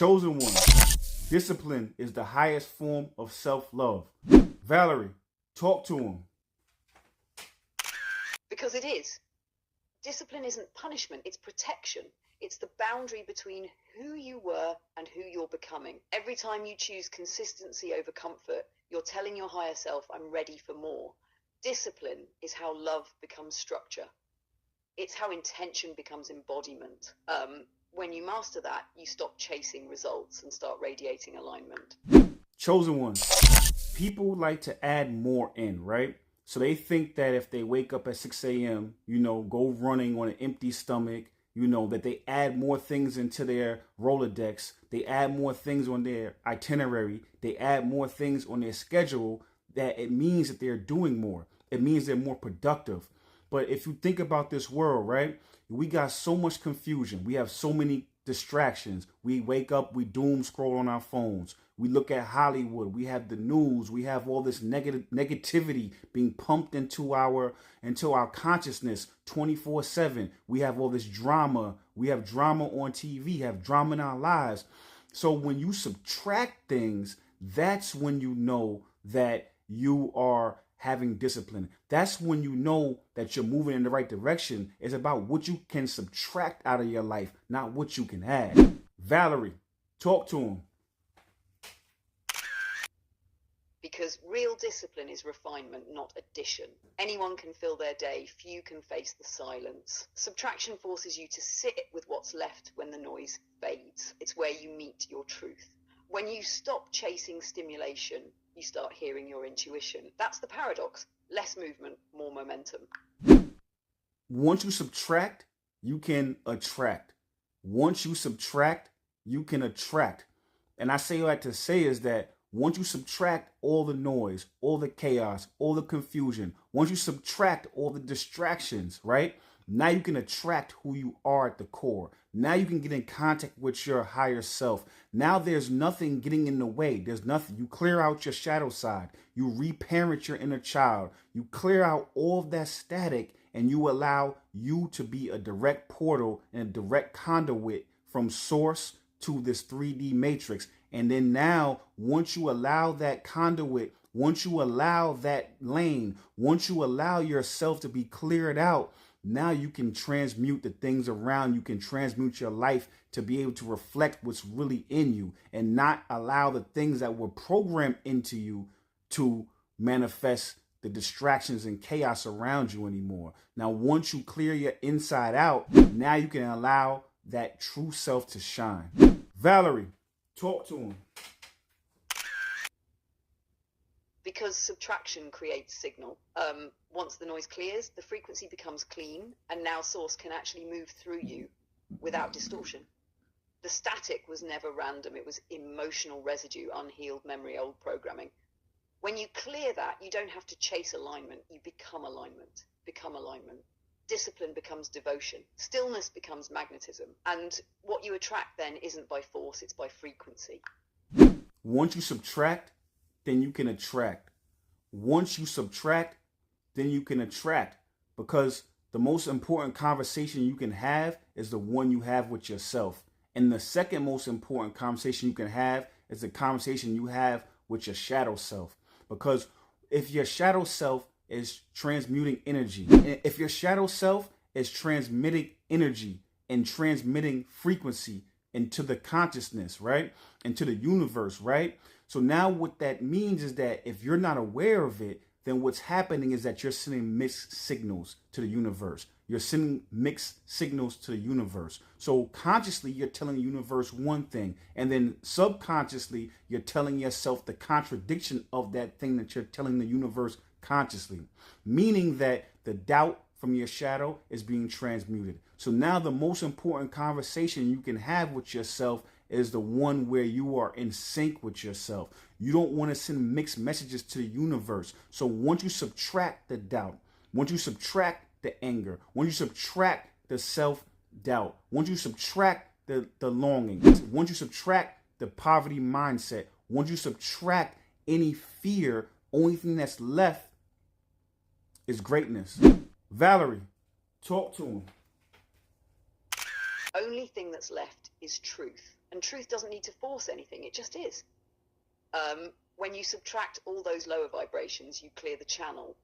Chosen one. Discipline is the highest form of self-love. Valerie, talk to him. Because it is. Discipline isn't punishment, it's protection. It's the boundary between who you were and who you're becoming. Every time you choose consistency over comfort, you're telling your higher self, I'm ready for more. Discipline is how love becomes structure. It's how intention becomes embodiment. When you master that, you stop chasing results and start radiating alignment. Chosen one. People like to add more in, right? So they think that if they wake up at 6 a.m., go running on an empty stomach, that they add more things into their Rolodex, they add more things on their itinerary, they add more things on their schedule, that it means that they're doing more. It means they're more productive. But if you think about this world, right, we got so much confusion. We have so many distractions. We wake up, we doom scroll on our phones. We look at Hollywood. We have the news. We have all this negativity being pumped into our consciousness 24/7. We have all this drama. We have drama on TV. Have drama in our lives. So when you subtract things, that's when you know that you are having discipline. That's when you know that you're moving in the right direction. It's about what you can subtract out of your life, not what you can add. Valerie, talk to him. Because real discipline is refinement, not addition. Anyone can fill their day, few can face the silence. Subtraction forces you to sit with what's left when the noise fades. It's where you meet your truth. When you stop chasing stimulation, you start hearing your intuition. That's the paradox. Less movement, more momentum. Once you subtract, you can attract. Once you subtract, you can attract. And I say that to say is that once you subtract all the noise, all the chaos, all the confusion, once you subtract all the distractions, right? Now you can attract who you are at the core. Now you can get in contact with your higher self. Now there's nothing getting in the way. There's nothing. You clear out your shadow side. You reparent your inner child. You clear out all of that static and you allow you to be a direct portal and a direct conduit from source to this 3D matrix. And then now, once you allow that conduit, once you allow that lane, once you allow yourself to be cleared out, now you can transmute the things around. You can transmute your life to be able to reflect what's really in you and not allow the things that were programmed into you to manifest the distractions and chaos around you anymore. Now, once you clear your inside out, now you can allow that true self to shine. Valerie, talk to him. Because subtraction creates signal. Once the noise clears, the frequency becomes clean, and now source can actually move through you without distortion. The static was never random. It was emotional residue, unhealed memory, old programming. When you clear that, you don't have to chase alignment. You become alignment. Become alignment. Discipline becomes devotion. Stillness becomes magnetism. And what you attract then isn't by force, it's by frequency. Once you subtract, then you can attract. Once you subtract, then you can attract. Because the most important conversation you can have is the one you have with yourself. And the second most important conversation you can have is the conversation you have with your shadow self. Because if your shadow self is transmuting energy, if your shadow self is transmitting energy and transmitting frequency into the consciousness, right? Into the universe, right? So now what that means is that if you're not aware of it, then what's happening is that you're sending mixed signals to the universe. You're sending mixed signals to the universe. So consciously, you're telling the universe one thing, and then subconsciously, you're telling yourself the contradiction of that thing that you're telling the universe consciously, meaning that the doubt from your shadow is being transmuted. So now the most important conversation you can have with yourself is the one where you are in sync with yourself. You don't want to send mixed messages to the universe. So once you subtract the doubt, once you subtract the anger, once you subtract the self-doubt, once you subtract the longing, once you subtract the poverty mindset, once you subtract any fear, only thing that's left is greatness. Valerie, talk to him. Only thing that's left is truth. And truth doesn't need to force anything, it just is. When you subtract all those lower vibrations, you clear the channel.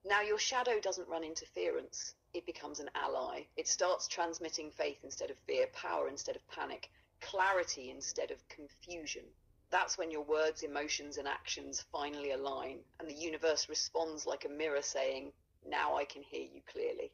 Now your shadow doesn't run interference, it becomes an ally. It starts transmitting faith instead of fear, power instead of panic, clarity instead of confusion. That's when your words, emotions, and actions finally align, and the universe responds like a mirror saying, now I can hear you clearly.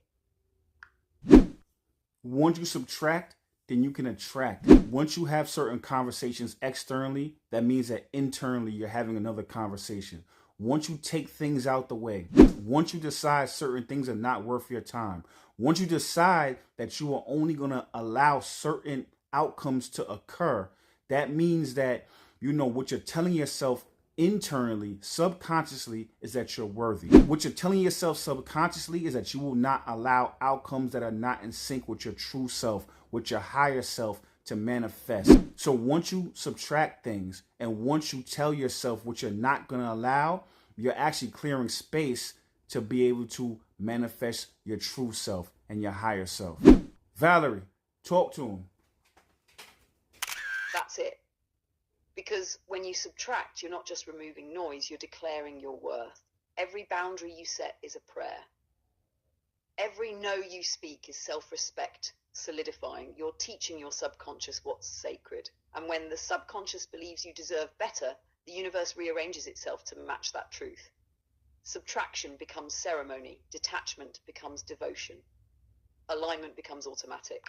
Once you subtract, then you can attract. Once you have certain conversations externally, that means that internally you're having another conversation. Once you take things out the way, once you decide certain things are not worth your time, once you decide that you are only going to allow certain outcomes to occur, that means that, you know, what you're telling yourself internally, subconsciously, is that you're worthy. What you're telling yourself subconsciously is that you will not allow outcomes that are not in sync with your true self, with your higher self, to manifest. So once you subtract things and once you tell yourself what you're not going to allow, you're actually clearing space to be able to manifest your true self and your higher self. Valerie, talk to him. That's it. Because when you subtract, you're not just removing noise, you're declaring your worth. Every boundary you set is a prayer. Every no you speak is self-respect solidifying. You're teaching your subconscious what's sacred. And when the subconscious believes you deserve better, the universe rearranges itself to match that truth. Subtraction becomes ceremony. Detachment becomes devotion. Alignment becomes automatic.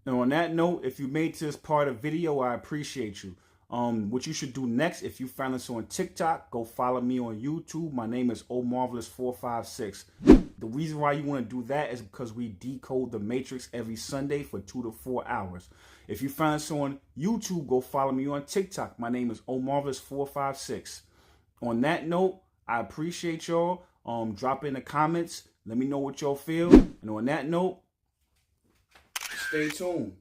Now, on that note, if you made to this part of the video, I appreciate you. What you should do next, if you found us on TikTok, go follow me on YouTube. My name is Omarvelous 456. The reason why you want to do that is because we decode the Matrix every Sunday for 2 to 4 hours. If you find us on YouTube, go follow me on TikTok. My name is Omarvelous 456. On that note, I appreciate y'all. Drop in the comments. Let me know what y'all feel. And on that note, stay tuned.